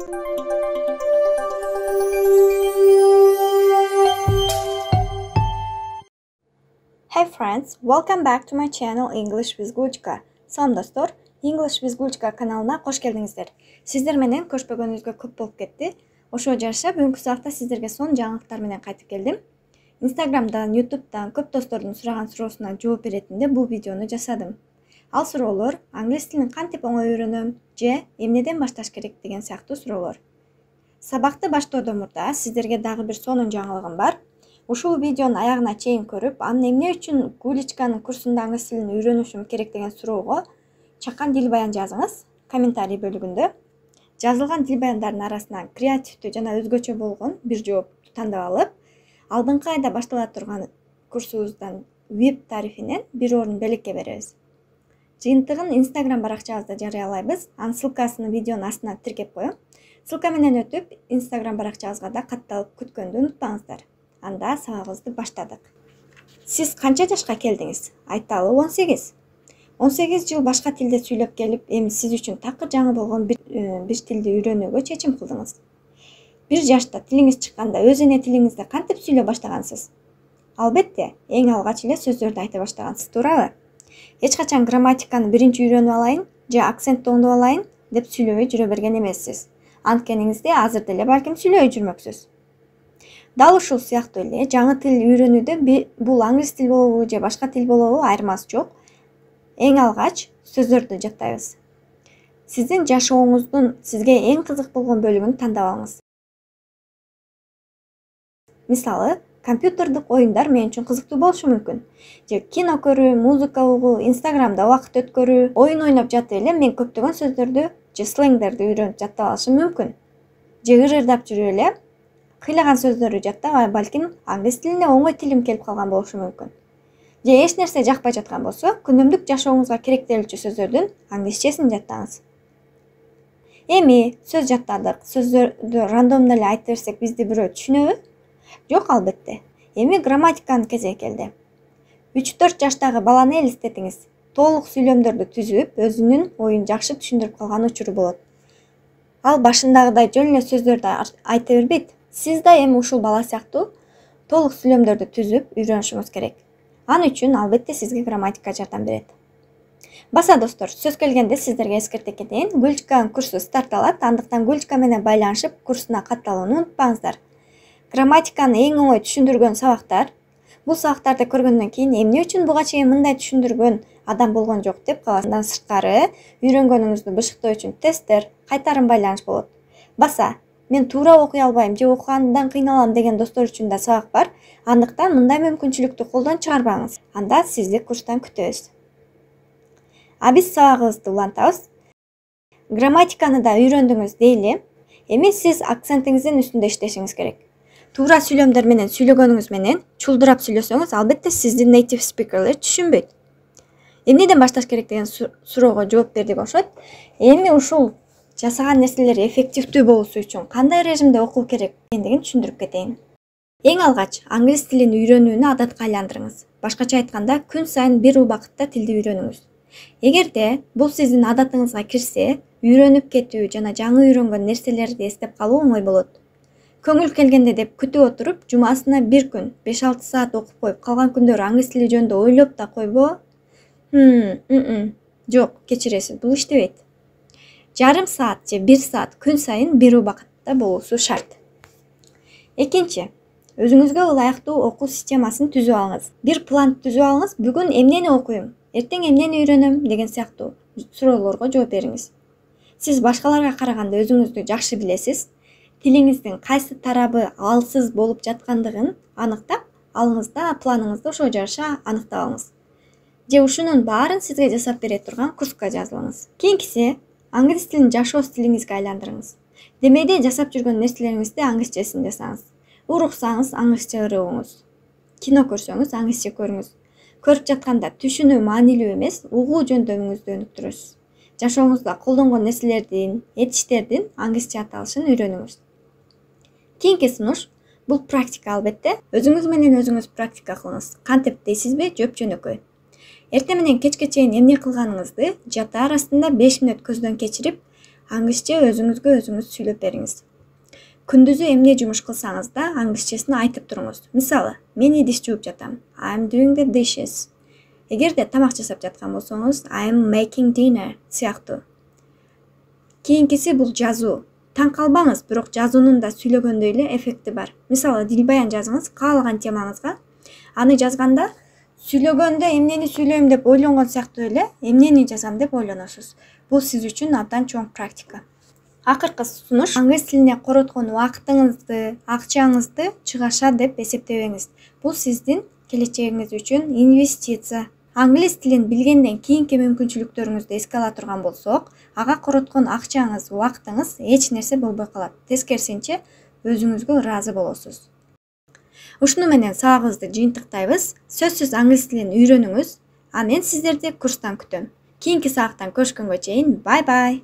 Hey friends, welcome back to my channel English with Gulchka. Салам достор, English with Gulchka каналына кош келдиңиздер. Сиздер менен көрүшпөгөнүбүзгө көп болуп кетти. Ошого жараша бүгүнкү саатта сиздерге сонун жаңылыктар менен кайтып келдим. Instagram'dan, YouTube'dan көп достордун сураган суроосуна жооп беретинде бул видеону жасадым. Ал суроолор англис тилин кантип оңой үйрөнөм же эмнеден башташ керек деген сыяктуу суроолор. Сабакты баштоодон мурда сиздерге дагы бир сонун жаңылыгым бар. Ушул видеонун аягына чейин көрүп, анын эмне үчүн Гуличканын курсунда англис тилин үйрөнүшүм керек деген суроого чакан дил баян жазыңыз комментарий бөлүгүндө. Жазылган дил баяндардын арасынан креативдүү жана өзгөчө болгон бир жоопту тандап алып, алдыңкы айда баштала турган курсубуздан веб тарифинен бир орун белекке беребиз. Жыйынтыгын Instagram баракчабызда жарыялайбыз. Анын ссылкасын видеонун астына тиркеп коем. Ссылка менен өтүп, Instagram баракчабызга да катталып күткөндү унутпаңыздар. Анда сабагыбызды баштадык. Сиз канча жашка келдиңиз? Айталы 18. 18 жыл башка тилде сүйлөп келип, эми сиз үчүн такыр жаңы болгон бир тилди үйрөнүүгө чечим кылдыңыз. 1 жашта тилиңиз чыкканда өз эне тилиңизде кантип сүйлөп баштагансыз? Албетте, эң алгач эле сөздөрдү айта баштагансыз, туурабы? Эч качан грамматиканы биринчи үйрөнүп алайын же акцентти оңдоп алайын деп сүйлөбөй жүрө берген эмессиз. Анткениңизде азыр деле балким сүйлөй жүрмөксүз. Дал ушул сыяктуу эле жаңы тил үйрөнүүдө бул англис тил болобу же башка тил болобу айырмасы жок. Эң алгач сөздөрдү жаттайбыз. Сиздин жашооңуздун сизге эң кызык болгон бөлүгүн тандап алыңыз. Мисалы, компьютердик оюндар мен үчүн кызыктуу болушу мүмкүн. Же кино көрүү, музыка угуу, Instagramда убакыт өткөрүү, оюн ойноп жатып эле мен көптөгөн сөздөрдү же сленгдерди үйрөнүп жаттап алышым мүмкүн. Же ырырдап жүрүп эле кыйлаган сөздөрдү жаттап, балким англис тилине оңой тилим келип калган болушу мүмкүн. Же эч нерсе жакпай жаткан болсо, күнүмдүк жашооңузга керектелүүчү сөздөрдүн англисчесин жаттаңыз. Эми сөз жаттадык, сөздөрдү рандомдо эле айтып берсек бизди бирөө түшүнөбү? Жок, албетте. Эми грамматиканын кезеги келди. 3-4 жаштагы баланы элестетиңиз. Толук сүйлөмдөрдү түзүп, өзүнүн оюн жакшы түшүндүрүп калган учуру болот. Ал башындагыдай жөн эле сөздөрдү айта бербейт. Сиз да эми ушул бала сыяктуу толук сүйлөмдөрдү түзүп үйрөнүшүңүз керек. Ан үчүн албетте сизге грамматика жардам берет. Баса достор, сөз келгенде сиздерге эскерте кетейин. Гулчканын курсу старталат, андыктан Гулчка менен байланышып курсуна катталууну унутпаңыздар. Грамматиканы эң оңой түшүндүргөн сабактар. Бул сабактарды көргөндөн кийин эмне үчүн буга чейин мындай түшүндүргөн адам болгон жок деп каласыз. Андан сырткары, үйрөнгөнүңүздү бышыктоо үчүн тесттер, кайтарым байланыш болот. Баса, мен туура окуй албайм же окугандан кыйналам деген достор үчүн да сабак бар. Андыктан мындай мүмкүнчүлүктү колдон чыгарбаңыз. Анда сизди курстан күтөбүз. Биз сабагыбызды улантабыз. Грамматиканы да үйрөндүңүз дейли. Эми сиз акцентиңиздин үстүндө иштешиңиз керек. Туура сүйлөмдөр менен сүйлөгөнүңүз менен чулдурап сүйлөсөңүз, албетте сизди native speaker'лер түшүнбөйт. Эмнеден башташ керек деген суроого жооп бердик окшойт. Эми ушул жасаган нерселер эффективдүү болушу үчүн кандай режимде окуу керек экендигин түшүндүрүп кетейин. Эң алгач англис тилин үйрөнүүнү адатка айландырыңыз. Башкача айтканда, күн сайын бир убакытта тилди үйрөнүңүз. Эгерде бул сиздин адатыңызга кирсе, үйрөнүп кетүү жана жаңы үйрөнгөн нерселерди эстеп калуу оңой болот. Көңүл келгенде деп күтүп отуруп, жумасына бир күн 5-6 саат окуп коюп, калган күндөрү англис тили жөнүндө ойлоп да койбо. Жок, кечиресиз, бул иштебейт. Жарым саат же 1 саат күн сайын бир убакытта болуусу шарт. Экинчи, өзүңүзгө ылайыктуу окуу системасын түзүп алыңыз. Бир план түзүп алыңыз. Бүгүн эмнени окуйм, эртең эмнени үйрөнөм деген сыяктуу суроолорго жооп бериңиз. Сиз башкаларга караганда өзүңүздү жакшы билесиз. Тилиңиздин кайсы тарабы алсыз болуп жаткандыгын аныктап алыңыз да планыңызды ошого жараша аныктап алыңыз. Же ушунун баарын сизге жасап бере турган курска жазылыңыз. Кийинкиси, англис тилин жашоо стилиңизге айландырыңыз. Демейде жасап жүргөн нерселериңизди англисчесин жасаңыз. Уруксаңыз англисче ырыгыңыз. Кино көрсөңүз англисче көрүңүз. Көрүп жатканда түшүнүү маанилүү эмес, угуу жөндөмүңүздү өнүктүрүңүз. Жашооңузда колдонгон нерселердин, этиштердин англисче аталышын үйрөнүңүз. Кийинки сунуш, бул практика албетте. Өзүңүз менен өзүңүз практика кылыңыз. Кантип дейсизби, жөп-жөнөкөй. Эртең менен кечке чейин эмне кылганыңызды жатаар астында 5 мүнөт көздөн кечирип, Аңгычча өзүңүзгө өзүңүз сүйлөп бериңиз. Күндүзү эмне жумуш кылсаңыз да аңгыччасын айтып туруңуз. Мисалы, мен идиш жууп жатам. I'm doing the dishes. Эгерде тамак жасап жаткан болсоңуз, I'm making dinner сыяктуу. Кийинкиси бул жазуу. Таң калбаңыз, бирок жазуунун да сүйлөгөндөй эле эффекти бар. Мисалы, дил баян жазыңыз каалаган темаңызга. Аны жазганда сүйлөгөндө эмнени сүйлөйм деп ойлонгон сыяктуу эле эмнени жазам деп ойлоносуз. Бул сиз үчүн абдан чоң практика. Акыркы сунуш: аңгыз тилине короткон убактыңызды, акчаңызды чыгаша деп эсептебеңиз. Бул сиздин келечегиңиз үчүн инвестиция. Англис тилин билгенден кийинки мүмкүнчүлүктөрүңүздү эске ала турган болсок, ага короткон акчаңыз, убактыңыз эч нерсе болбой калат. Тескерисинче, өзүңүзгө ыраазы болосуз. Ушуну менен сабагыбызды жыйынтыктайбыз. Сөзсүз англис тилин үйрөнүңүз. А мен сиздерди курстан күтөм. Кийинки сабактан көрүшкөнгө чейин бай бай.